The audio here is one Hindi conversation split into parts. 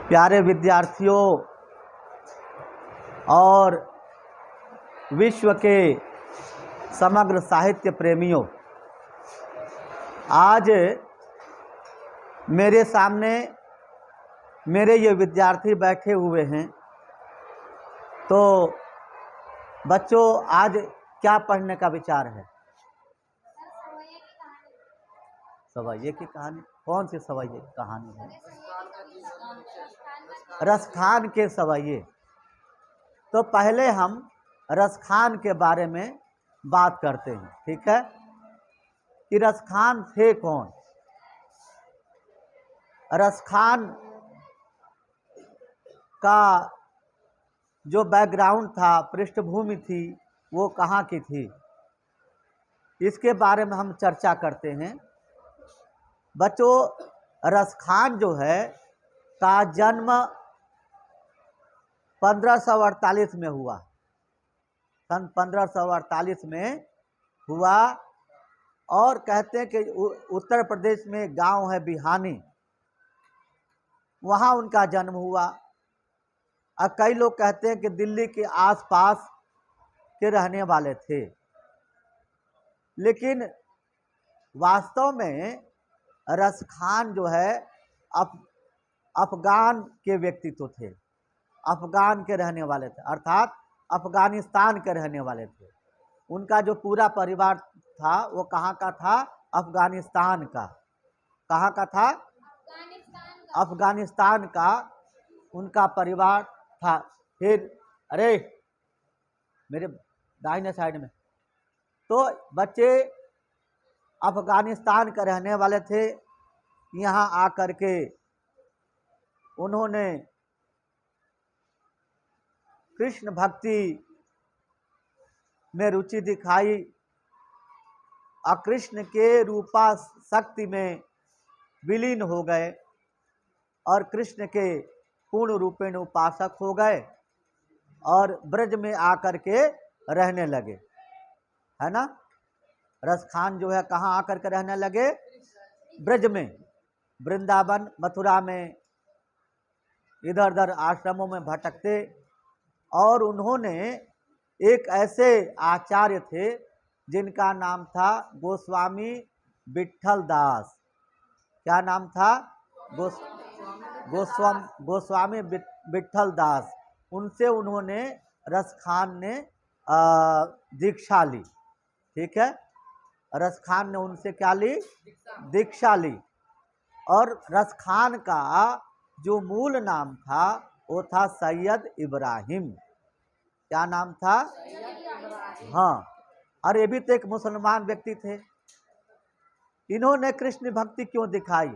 प्यारे विद्यार्थियों और विश्व के समग्र साहित्य प्रेमियों, आज मेरे सामने मेरे ये विद्यार्थी बैठे हुए हैं। तो बच्चों, आज क्या पढ़ने का विचार है? सवैये की कहानी। कौन सी सवैये की कहानी है? रसखान के सवैये। तो पहले हम रसखान के बारे में बात करते हैं, ठीक है? कि रसखान थे कौन? रसखान का जो बैकग्राउंड था, पृष्ठभूमि थी, वो कहाँ की थी, इसके बारे में हम चर्चा करते हैं। बच्चों, रसखान जो है का जन्म 1548 में हुआ। सन 1548 में हुआ और कहते हैं कि उत्तर प्रदेश में गांव है बिहानी, वहाँ उनका जन्म हुआ। और कई लोग कहते हैं कि दिल्ली के आसपास के रहने वाले थे, लेकिन वास्तव में रसखान जो है अफगान के व्यक्तित्व थे, अफगान के रहने वाले थे, अर्थात अफगानिस्तान के रहने वाले थे। उनका जो पूरा परिवार था वो कहाँ का था? अफगानिस्तान का। कहाँ का था? अफगानिस्तान का उनका परिवार था। फिर अरे मेरे दाहिने साइड में, तो बच्चे अफगानिस्तान के रहने वाले थे। यहाँ आकर के उन्होंने कृष्ण भक्ति में रुचि दिखाई और कृष्ण के रूपा शक्ति में विलीन हो गए और कृष्ण के पूर्ण रूपेण उपासक हो गए और ब्रज में आकर के रहने लगे, है ना? रसखान जो है कहाँ आकर के रहने लगे? ब्रज में, वृंदावन, मथुरा में, इधर उधर आश्रमों में भटकते। और उन्होंने एक ऐसे आचार्य थे जिनका नाम था गोस्वामी विट्ठल दास। क्या नाम था? गोस्वामी विट्ठल दास। उनसे उन्होंने रसखान ने दीक्षा ली, ठीक है? रसखान ने उनसे क्या ली? दीक्षा ली। और रसखान का जो मूल नाम था वो था सैयद इब्राहिम। क्या नाम था? हाँ। और ये भी तो एक मुसलमान व्यक्ति थे। इन्होंने कृष्ण भक्ति क्यों दिखाई?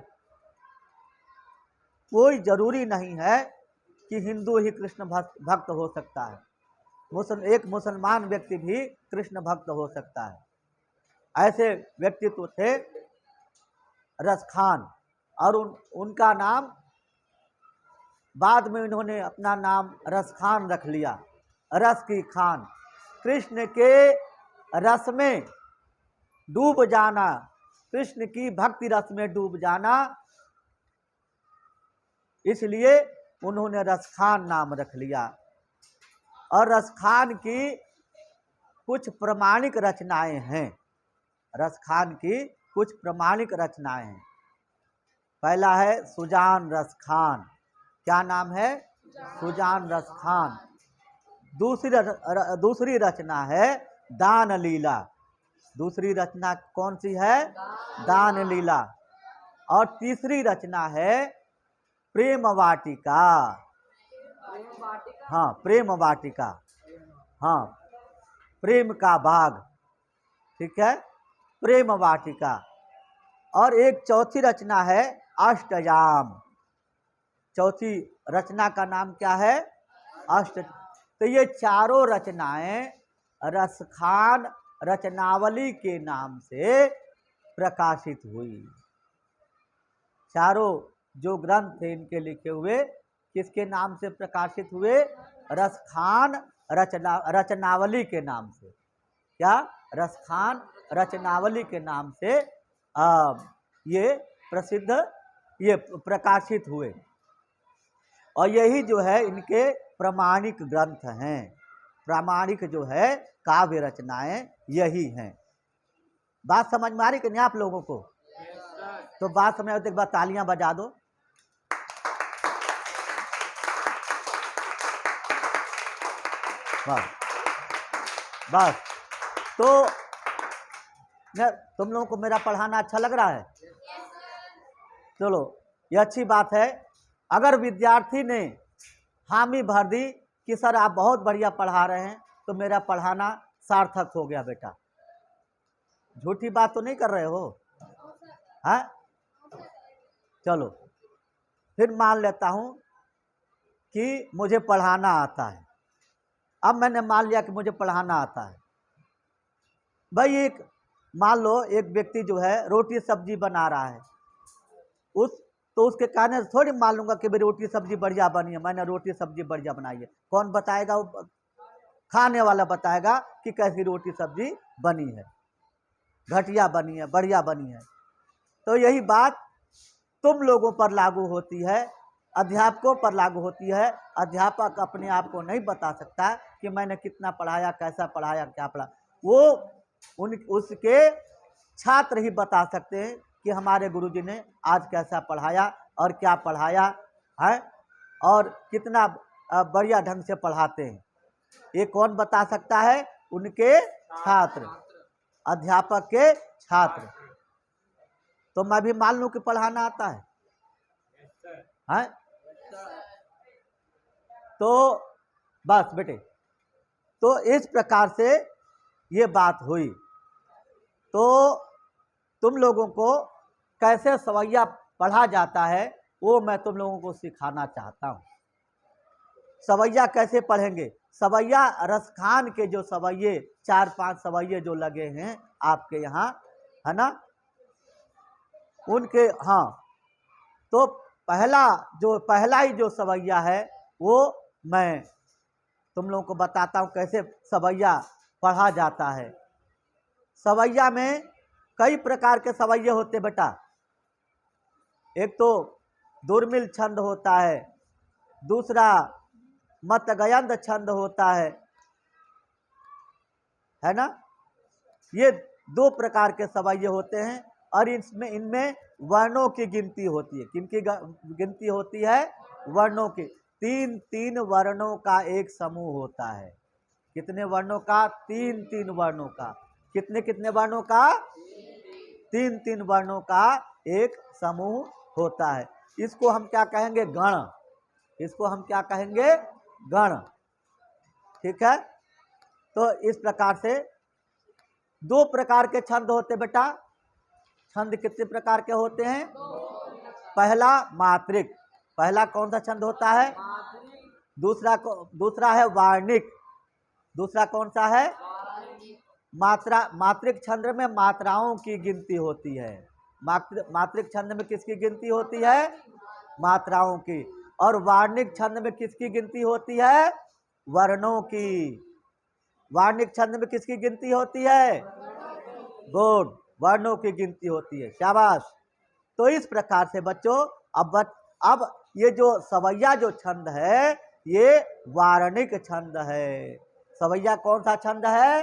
कोई जरूरी नहीं है कि हिंदू ही कृष्ण भक्त हो सकता है। एक मुसलमान व्यक्ति भी कृष्ण भक्त हो सकता है। ऐसे व्यक्तित्व थे रसखान। और उनका नाम बाद में इन्होंने अपना नाम रसखान रख लिया। रस की खान, कृष्ण के रस में डूब जाना, कृष्ण की भक्ति रस में डूब जाना, इसलिए उन्होंने रसखान नाम रख लिया। और रसखान की कुछ प्रमाणिक रचनाएं हैं। रसखान की कुछ प्रमाणिक रचनाएं हैं। पहला है सुजान रसखान। क्या नाम है? सुजान रसखान। दूसरी रचना है दान लीला। दूसरी रचना कौन सी है? दान लीला। और तीसरी रचना है प्रेम वाटिका। हाँ, प्रेम वाटिका। हाँ, प्रेम का बाग, ठीक है? प्रेम वाटिका। और एक चौथी रचना है अष्टयाम। चौथी रचना का नाम क्या है? तो ये चारों रचनाएं रसखान रचनावली के नाम से प्रकाशित हुई। चारों जो ग्रंथ थे इनके लिखे हुए किसके नाम से प्रकाशित हुए? रसखान रचनावली के नाम से। क्या? रसखान रचनावली के नाम से ये प्रसिद्ध ये प्रकाशित हुए, और यही जो है इनके प्रामाणिक ग्रंथ हैं। प्रामाणिक जो है काव्य रचनाएं यही हैं। बात समझ में आ रही कि नहीं आप लोगों को? तो बात समझ तो एक बार तालियां बजा दो। बस बस। तो तुम लोगों को मेरा पढ़ाना अच्छा लग रहा है? चलो, ये अच्छी बात है। अगर विद्यार्थी ने हामी भर दी कि सर आप बहुत बढ़िया पढ़ा रहे हैं, तो मेरा पढ़ाना सार्थक हो गया बेटा। झूठी बात तो नहीं कर रहे हो? हाँ, चलो फिर मान लेता हूं कि मुझे पढ़ाना आता है। अब मैंने मान लिया कि मुझे पढ़ाना आता है। भाई एक मान लो एक व्यक्ति जो है रोटी सब्जी बना रहा है, तो उसके कहने से थोड़ी मान लूंगा कि मेरी रोटी सब्जी बढ़िया बनी है, मैंने रोटी सब्जी बढ़िया बनाई है। कौन बताएगा? वो खाने वाला बताएगा कि कैसी रोटी सब्जी बनी है, घटिया बनी है, बढ़िया बनी है। तो यही बात तुम लोगों पर लागू होती है, अध्यापकों पर लागू होती है। अध्यापक अपने आप को नहीं बता सकता कि मैंने कितना पढ़ाया, कैसा पढ़ाया, क्या पढ़ा। वो उसके छात्र ही बता सकते हैं कि हमारे गुरुजी ने आज कैसा पढ़ाया और क्या पढ़ाया है, और कितना बढ़िया ढंग से पढ़ाते हैं। ये कौन बता सकता है? उनके छात्र, अध्यापक के छात्र। तो मैं भी मान लूं कि पढ़ाना आता है, हैं? तो बस बेटे, तो इस प्रकार से ये बात हुई। तो तुम लोगों को कैसे सवैया पढ़ा जाता है वो मैं तुम लोगों को सिखाना चाहता हूँ। सवैया कैसे पढ़ेंगे? सवैया रसखान के जो सवैये 4-5 सवैये जो लगे हैं आपके यहाँ, है ना, उनके, हाँ, तो पहला ही जो सवैया है वो मैं तुम लोगों को बताता हूँ कैसे सवैया पढ़ा जाता है। सवैया में कई प्रकार के सवैये होते बेटा। एक तो दुर्मिल छंद होता है, दूसरा मतगयंद छंद होता है ना। ये 2 प्रकार के सवैये होते हैं, और इनमें वर्णों की गिनती होती है। किनकी गिनती होती है? वर्णों की। 3-3 वर्णों का एक समूह होता है। कितने वर्णों का? 3-3 वर्णों का। कितने वर्णों का? 3-3 वर्णों का एक समूह होता है। इसको हम क्या कहेंगे? गण। इसको हम क्या कहेंगे? गण। ठीक है। तो इस प्रकार से 2 प्रकार के छंद होते बेटा। छंद कितने प्रकार के होते हैं? पहला मात्रिक। पहला कौन सा छंद होता है? दूसरा है वार्णिक। दूसरा कौन सा है? मात्रिक छंद में मात्राओं की गिनती होती है। मात्रिक छंद में किसकी गिनती होती है? मात्राओं की। और वार्णिक छंद में किसकी गिनती होती है? वर्णों की। वार्णिक छंद में किसकी गिनती होती है? गुड, वर्णों की गिनती होती है। शाबाश। तो इस प्रकार से बच्चों अब ये जो सवैया जो छंद है ये वार्णिक छंद है। सवैया कौन सा छंद है?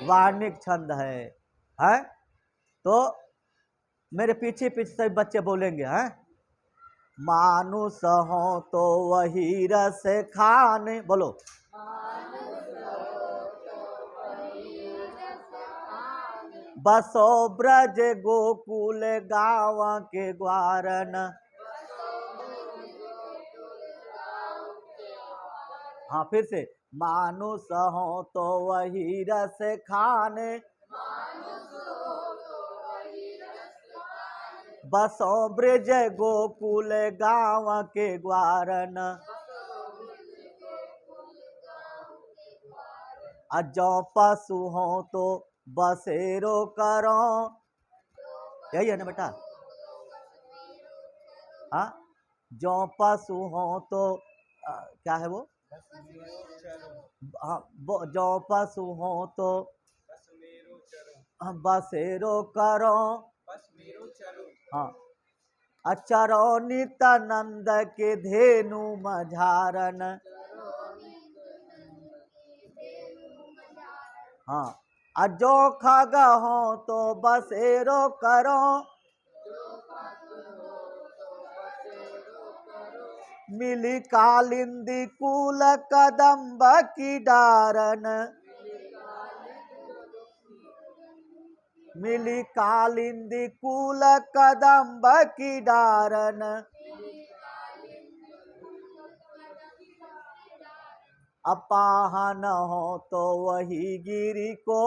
वार्णिक छंद है? तो मेरे पीछे सभी बच्चे बोलेंगे, हैं? मानुष हो तो वही रस खाने, बोलो। बसो ब्रज गोकुल गाँव के ग्वारन। हाँ, फिर से। मानुष हो तो वही रस खाने, बसो ब्रज गोकुल गाँव के ग्वारन। अजो पशु हो तो बसेरो करो। यही है ना बेटा? हाँ, जो पशु हो तो क्या है वो? हाँ, जो पशु हो तो बसेरो करो। हाँ, अचरो नित्यानंद के धेनु मझारन। हाँ, अजो खग हो तो बसेरो करो, मिली कालिंदी कुल कदम्ब की डारन। मिली कालिंदी कुल कदम्ब की डारन। अपाहन हो तो वही गिरी को,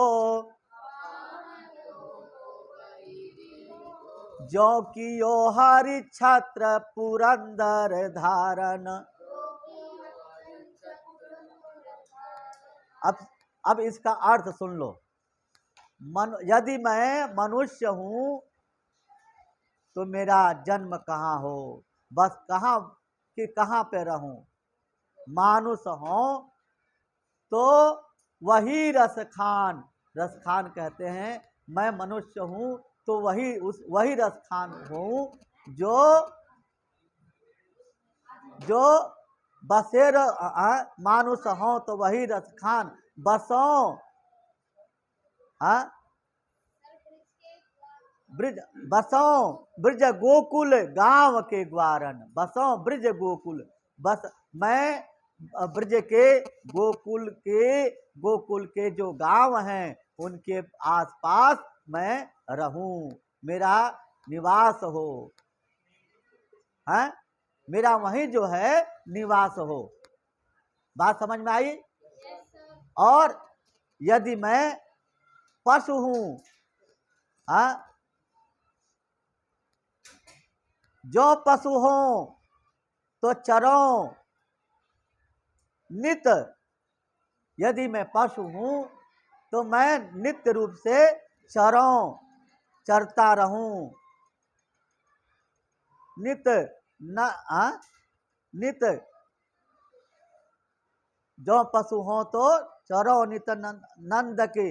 जो कियो हरि छत्र पुरंदर धारन। अब इसका अर्थ सुन लो। यदि मैं मनुष्य हूं तो मेरा जन्म कहाँ हो, बस कहाँ पे रहूं। मानुष हो तो वही रसखान, रसखान कहते हैं। मैं मनुष्य हूं तो वही रसखान हूं जो बसेर। मानुष हो तो वही रसखान बसो। ब्रज गोकुल गांव के ग्वारन। बसो ब्रज गोकुल, बस मैं ब्रज के गोकुल के जो गांव हैं उनके आसपास मैं रहूं, मेरा निवास हो। मेरा वहीं जो है निवास हो। बात समझ में आई? और यदि मैं पशु हूं, जो पशु हो तो चरो नित्य। यदि मैं पशु हूं तो मैं नित्य रूप से चरता रहूं। नित्य जो पशु हो तो चरो नित्य नंद के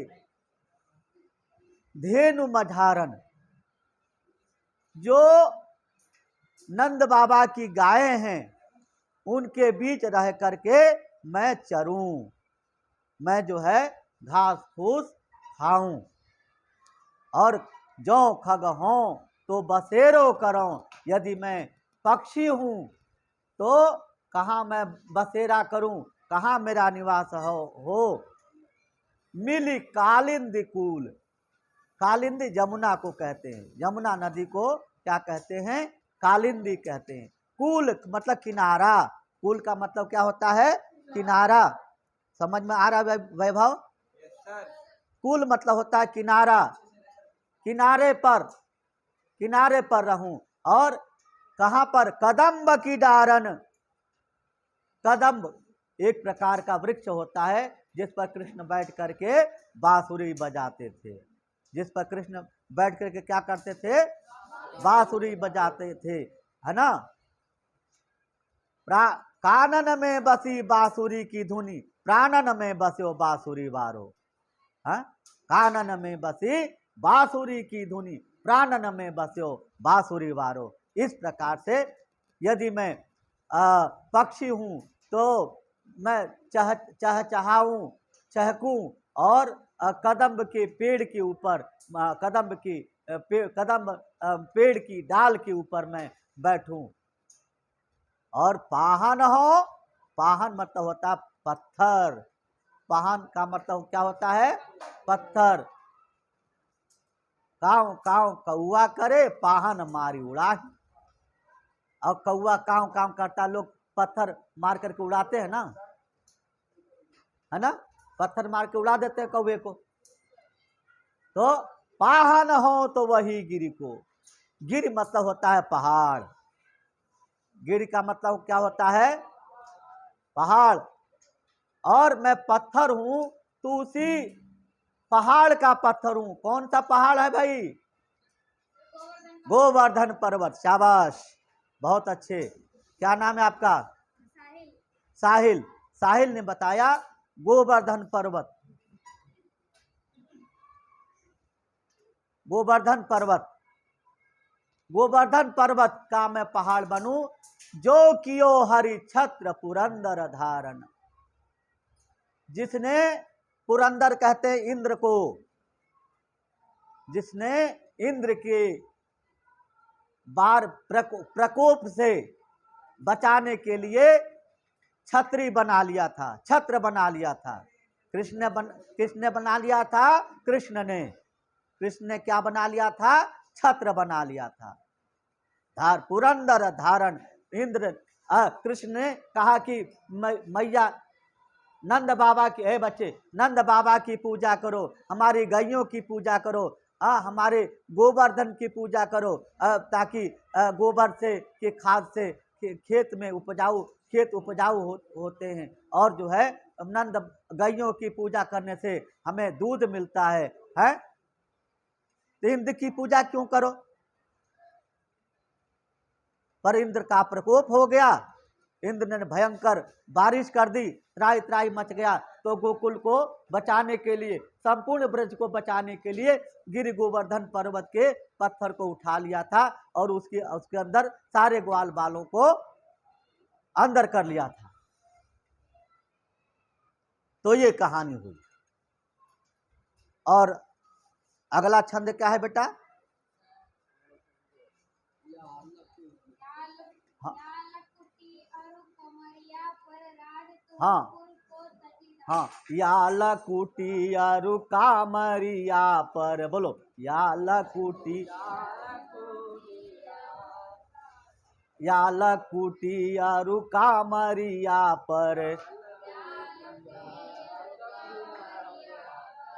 धेनु मझारन। जो नंद बाबा की गायें हैं उनके बीच रह करके मैं चरूं, मैं जो है घास फूस खाऊं। और जो खग हो तो बसेरो करो। यदि मैं पक्षी हूं तो कहाँ मैं बसेरा करूं, कहाँ मेरा निवास हो। मिली कालिंदी कुल। कालिंदी जमुना को कहते हैं, यमुना नदी को क्या कहते हैं? कालिंदी कहते हैं। कुल मतलब किनारा। कुल का मतलब क्या होता है? किनारा। समझ में आ रहा है वैभव? कुल मतलब होता है किनारा। किनारे पर रहूं। और कहां पर? कदम्ब की डारन। कदम्ब एक प्रकार का वृक्ष होता है जिस पर कृष्ण बैठ करके बांसुरी बजाते थे। जिस पर कृष्ण बैठ करके क्या करते थे? बांसुरी बजाते थे, है ना। कानन में बसी बांसुरी की धुनी, प्राणन में बस्यो बांसुरी वारो। कानन में बसी बांसुरी की धुनी, प्राणन में बस्यो बांसुरी वारो। इस प्रकार से यदि मैं पक्षी हूं तो मैं चहचहाऊं, चहकूं और कदम्ब के पेड़ के ऊपर, कदम्ब पेड़ की डाल के ऊपर मैं बैठूं। और पाहन हो, पाहन मतलब होता पत्थर। पाहन का मतलब क्या होता है? पत्थर। काव काव कौआ करे, पाहन मारी उड़ा। और कौआ काव काव करता, लोग पत्थर मार करके उड़ाते हैं ना, है ना। पत्थर मार के उड़ा देते हैं कौवे को। तो पाहन हो तो वही गिरी को। गिर मतलब होता है पहाड़। गिर का मतलब क्या होता है? पहाड़। और मैं पत्थर हूं तो उसी पहाड़ का पत्थर हूं। कौन सा पहाड़ है भाई? गोवर्धन पर्वत। शाबाश, बहुत अच्छे। क्या नाम है आपका? साहिल। साहिल ने बताया गोवर्धन पर्वत। गोवर्धन पर्वत गोवर्धन पर्वत का मैं पहाड़ बनूं, जो कियो हरि छत्र पुरंदर धारण। जिसने, पुरंदर कहते हैं इंद्र को, जिसने इंद्र के बार प्रकोप से बचाने के लिए छत्री बना लिया था, छत्र बना लिया था। किसने बना लिया था? कृष्ण ने क्या बना लिया था? छत्र बना लिया था। पुरंदर धारण इंद्र। कृष्ण ने कहा कि मैया नंद बाबा की, हे बच्चे नंद बाबा की पूजा करो, हमारी गायों की पूजा करो, हमारे गोवर्धन की पूजा करो, ताकि गोबर से के खाद से खेत में खेत उपजाऊ होते हैं, और जो है नंद गायों की पूजा करने से हमें दूध मिलता है। तो इंद्र की पूजा क्यों करो? पर इंद्र का प्रकोप हो गया, इंद्र ने भयंकर बारिश कर दी, त्राई त्राई मच गया। तो गोकुल को बचाने के लिए, संपूर्ण ब्रज को बचाने के लिए गिरि गोवर्धन पर्वत के पत्थर को उठा लिया था, और उसके अंदर सारे ग्वाल बालों को अंदर कर लिया था। तो ये कहानी हुई। और अगला छंद क्या है बेटा? हाँ, या लकुटी अरु कामरिया पर, बोलो या लकुटी, या लकुटी अरु कामरिया पर,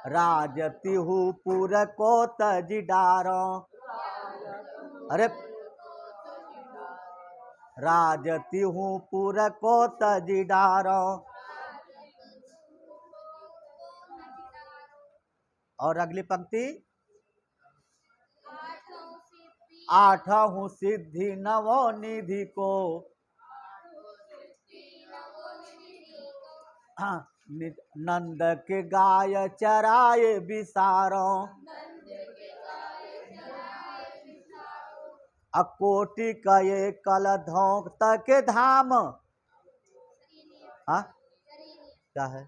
राजतिहु पुर को तजिडारो। अरे, राजतिहु पुर को तजिडारो। और अगली पंक्ति, आठहु सिद्धि नवो निधि को, नंद के गाय चराए बिसारो। अकोटि कये कल धोक तक धाम। क्या है?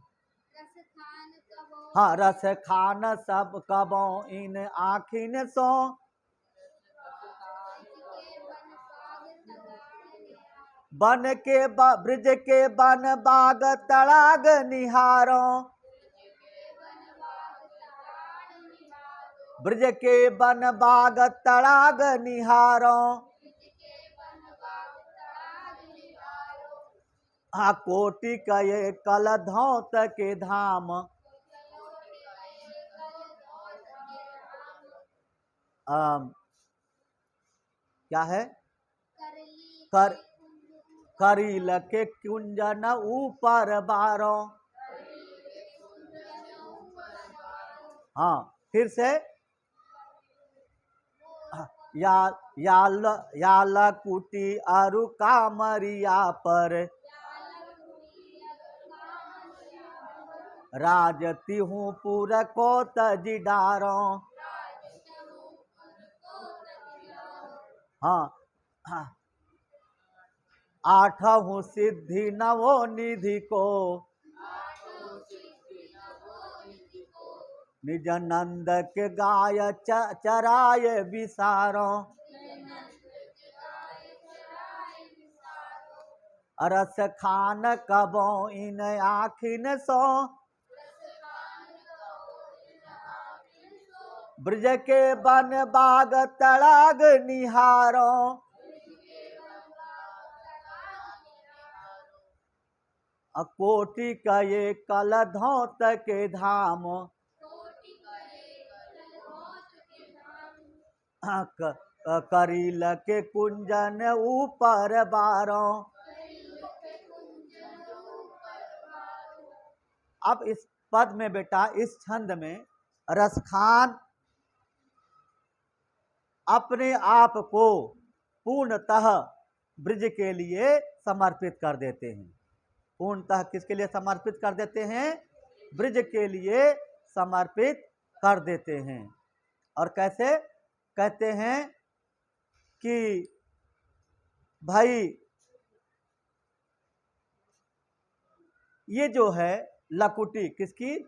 हाँ, रस खान सब कबो इन आखिन सो, बन के ब्रिज के बन बाग तड़ाग निहारो। ब्रिज के बन बाग तड़ाग निहारो। हाँ, कोटि कये कल धौत के धाम। क्या है? करील के कुंजन ऊपर बारो। हाँ, फिर से, या लकुटी अरु कामरिया पर, राजतिहु पुर को तजिडारो। हाँ, आठहु सिद्धि नवो निधि को, निज नंद के गाय चराए बिसारो। रस खान कबो इन आखिन सो, ब्रज के बन बाग तड़ाग निहारो। कोटि कये कल धौत के धाम। करील के कुंजन ऊपर बारो। अब इस पद में बेटा, इस छंद में रसखान अपने आप को पूर्णतः ब्रज के लिए समर्पित कर देते हैं। पूर्णतः किसके लिए समर्पित कर देते हैं? ब्रज के लिए समर्पित कर देते हैं। और कैसे कहते हैं कि भाई ये जो है लकुटी किसकी,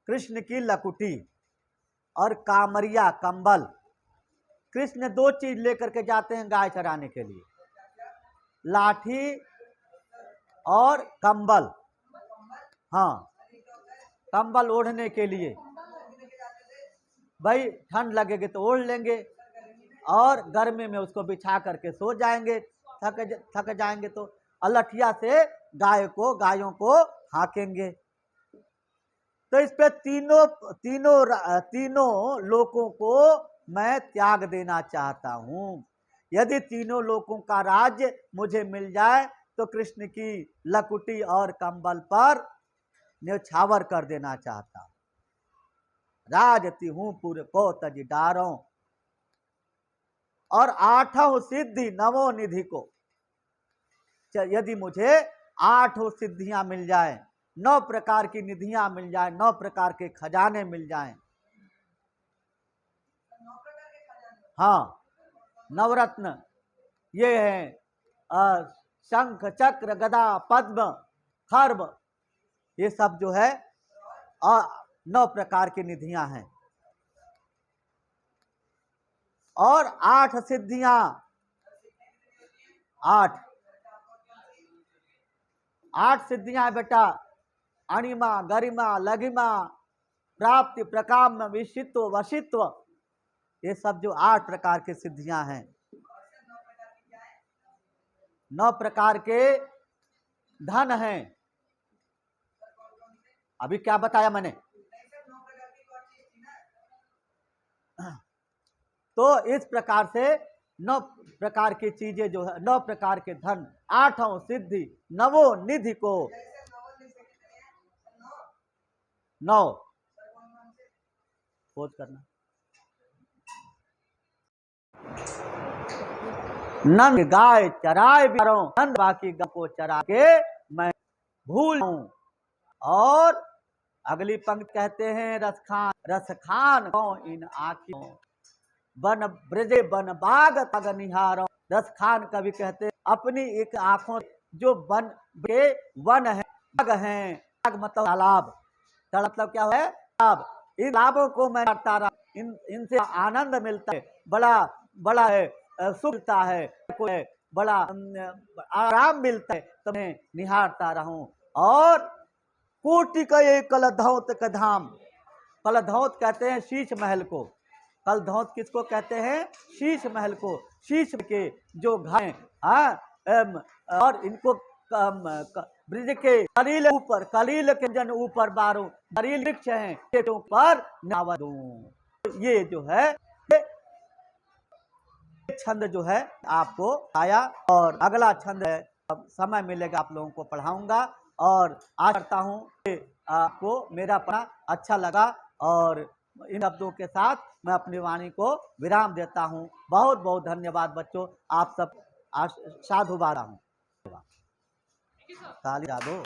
कृष्ण की लकुटी और कामरिया कंबल। कृष्ण दो चीज लेकर के जाते हैं गाय चराने के लिए, लाठी और कंबल। हाँ, कंबल ओढ़ने के लिए, भाई ठंड लगेगी तो ओढ़ लेंगे और गर्मी में उसको बिछा करके सो जाएंगे, थक जाएंगे तो लठिया से गायों को हाँकेंगे। तो इस पे तीनों लोगों को मैं त्याग देना चाहता हूं। यदि तीनों लोगों का राज्य मुझे मिल जाए तो कृष्ण की लकुटी और कंबल पर न्यौछावर कर देना चाहता हूं। राजती हूं पूरे को तज डारों, और आठों सिद्धि नवों निधि को, यदि मुझे 8 सिद्धियां मिल जाए, 9 प्रकार की निधियां मिल जाए, 9 प्रकार के खजाने मिल जाएं। हाँ, नवरत्न ये है शंख चक्र गदा पद्म खर्ब, ये सब जो है 9 प्रकार की निधियां हैं। और 8 सिद्धियां, 8 सिद्धियां है बेटा, अणिमा गरिमा लघिमा प्राप्ति प्रकाम विशित्व वशित्व, ये सब जो 8 प्रकार की सिद्धियां हैं। 9 प्रकार के धन हैं। अभी क्या बताया मैंने? तो इस प्रकार से 9 प्रकार की चीजें जो है, 9 प्रकार के धन, 8 सिद्धि नवो निधि को, 9 खोज करना। नंद गाय चराए बिचारों, नंद बाकी गाय को चरा के मैं भूल हूं। और अगली पंक्ति कहते हैं, रसखान इन आँखों बन ब्रजे बन बाग तग निहारों। रसखान कवि कहते हैं अपनी एक आंखों जो वन के वन है, बाग हैं, बाग मतलब तालाब, मतलब क्या है तालाब, इन तालाबों को मैं निहारता रहा, इनसे आनंद मिलता है, बड़ा है सुख मिलता है, कोई बड़ा आराम मिलता है, तो मैं निहारता रहूं। और कोटि का ये कलधौत का धाम, कलधौत कहते हैं शीश महल को, कलधौत किसको कहते हैं? शीश महल को। शीश के जो घाय और इनको ब्रिज के कलील के जन ऊपर बारो कलील वृक्ष हैं, पेटों पर नावदूं। ये जो है छंद जो है आपको आया, और अगला छंद है समय मिलेगा आप लोगों को पढ़ाऊंगा। और आशा करता हूं कि आपको मेरा पढ़ा अच्छा लगा, और इन शब्दों के साथ मैं अपनी वाणी को विराम देता हूं। बहुत बहुत धन्यवाद बच्चों, आप सब साधुवाद हूं। ताली दो।